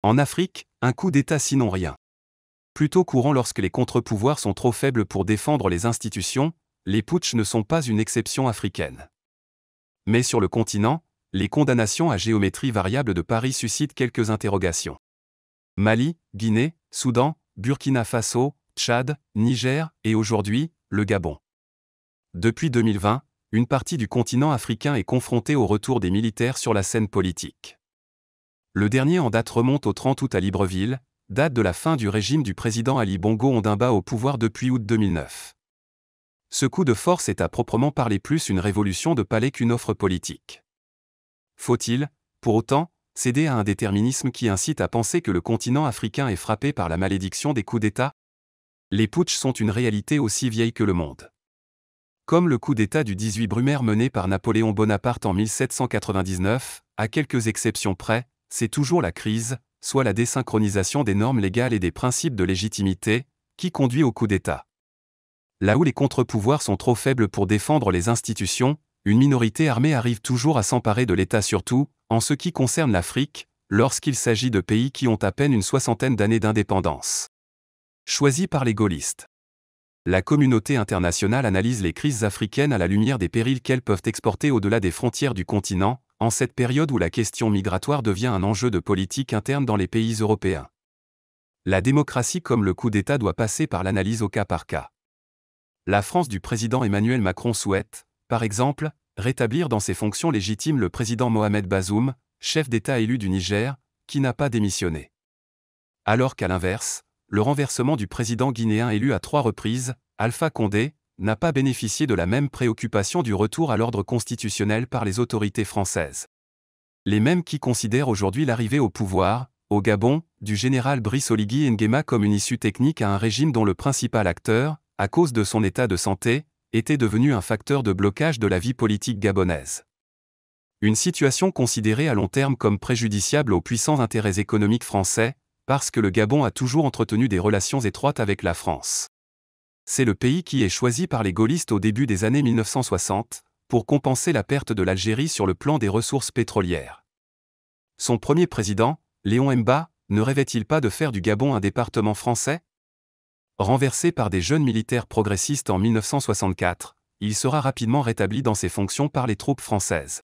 En Afrique, un coup d'État sinon rien. Plutôt courant lorsque les contre-pouvoirs sont trop faibles pour défendre les institutions, les putschs ne sont pas une exception africaine. Mais sur le continent, les condamnations à géométrie variable de Paris suscitent quelques interrogations. Mali, Guinée, Soudan, Burkina Faso, Tchad, Niger et aujourd'hui, le Gabon. Depuis 2020, une partie du continent africain est confrontée au retour des militaires sur la scène politique. Le dernier en date remonte au 30 août à Libreville, date de la fin du régime du président Ali Bongo Ondimba au pouvoir depuis août 2009. Ce coup de force est à proprement parler plus une révolution de palais qu'une offre politique. Faut-il, pour autant, céder à un déterminisme qui incite à penser que le continent africain est frappé par la malédiction des coups d'État? Les putschs sont une réalité aussi vieille que le monde. Comme le coup d'État du 18 Brumaire mené par Napoléon Bonaparte en 1799, à quelques exceptions près, c'est toujours la crise, soit la désynchronisation des normes légales et des principes de légitimité, qui conduit au coup d'État. Là où les contre-pouvoirs sont trop faibles pour défendre les institutions, une minorité armée arrive toujours à s'emparer de l'État, surtout, en ce qui concerne l'Afrique, lorsqu'il s'agit de pays qui ont à peine une soixantaine d'années d'indépendance. Choisis par les gaullistes. La communauté internationale analyse les crises africaines à la lumière des périls qu'elles peuvent exporter au-delà des frontières du continent, en cette période où la question migratoire devient un enjeu de politique interne dans les pays européens. La démocratie comme le coup d'État doit passer par l'analyse au cas par cas. La France du président Emmanuel Macron souhaite, par exemple, rétablir dans ses fonctions légitimes le président Mohamed Bazoum, chef d'État élu du Niger, qui n'a pas démissionné. Alors qu'à l'inverse, le renversement du président guinéen élu à 3 reprises, Alpha Condé, n'a pas bénéficié de la même préoccupation du retour à l'ordre constitutionnel par les autorités françaises. Les mêmes qui considèrent aujourd'hui l'arrivée au pouvoir, au Gabon, du général Brice Oligui Nguema comme une issue technique à un régime dont le principal acteur, à cause de son état de santé, était devenu un facteur de blocage de la vie politique gabonaise. Une situation considérée à long terme comme préjudiciable aux puissants intérêts économiques français, parce que le Gabon a toujours entretenu des relations étroites avec la France. C'est le pays qui est choisi par les gaullistes au début des années 1960, pour compenser la perte de l'Algérie sur le plan des ressources pétrolières. Son premier président, Léon Mba, ne rêvait-il pas de faire du Gabon un département français? Renversé par des jeunes militaires progressistes en 1964, il sera rapidement rétabli dans ses fonctions par les troupes françaises.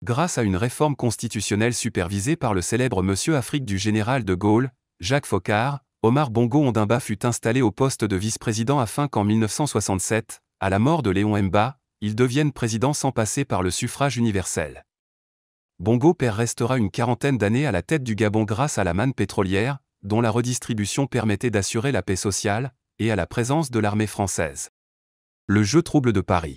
Grâce à une réforme constitutionnelle supervisée par le célèbre Monsieur Afrique du général de Gaulle, Jacques Foccart, Omar Bongo Ondimba fut installé au poste de vice-président afin qu'en 1967, à la mort de Léon Mba, il devienne président sans passer par le suffrage universel. Bongo Père restera une quarantaine d'années à la tête du Gabon grâce à la manne pétrolière, dont la redistribution permettait d'assurer la paix sociale, et à la présence de l'armée française. Le jeu trouble de Paris.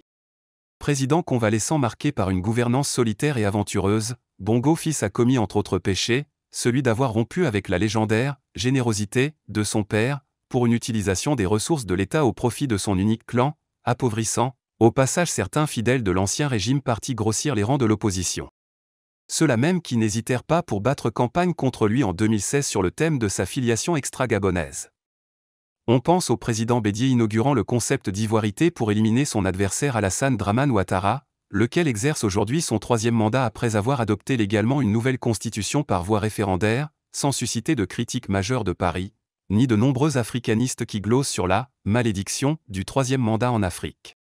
Président convalescent marqué par une gouvernance solitaire et aventureuse, Bongo fils a commis entre autres péchés, celui d'avoir rompu avec la légendaire « générosité » de son père, pour une utilisation des ressources de l'État au profit de son unique clan, appauvrissant, au passage certains fidèles de l'ancien régime partis grossir les rangs de l'opposition. Ceux-là même qui n'hésitèrent pas pour battre campagne contre lui en 2016 sur le thème de sa filiation extra-gabonaise. On pense au président Bédié inaugurant le concept d'ivoirité pour éliminer son adversaire Alassane Dramane Ouattara, lequel exerce aujourd'hui son 3e mandat après avoir adopté légalement une nouvelle constitution par voie référendaire, sans susciter de critiques majeures de Paris, ni de nombreux africanistes qui glosent sur la « malédiction » du 3e mandat en Afrique.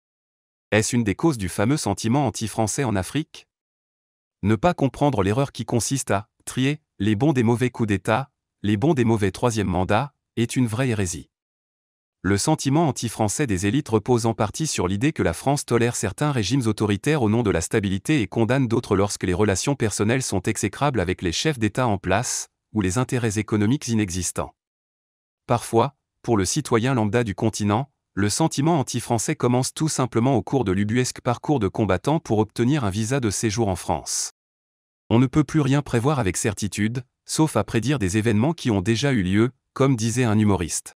Est-ce une des causes du fameux sentiment anti-français en Afrique? Ne pas comprendre l'erreur qui consiste à trier les bons des mauvais coups d'État, les bons des mauvais 3e mandats, est une vraie hérésie. Le sentiment anti-français des élites repose en partie sur l'idée que la France tolère certains régimes autoritaires au nom de la stabilité et condamne d'autres lorsque les relations personnelles sont exécrables avec les chefs d'État en place, ou les intérêts économiques inexistants. Parfois, pour le citoyen lambda du continent, le sentiment anti-français commence tout simplement au cours de l'ubuesque parcours de combattant pour obtenir un visa de séjour en France. On ne peut plus rien prévoir avec certitude, sauf à prédire des événements qui ont déjà eu lieu, comme disait un humoriste.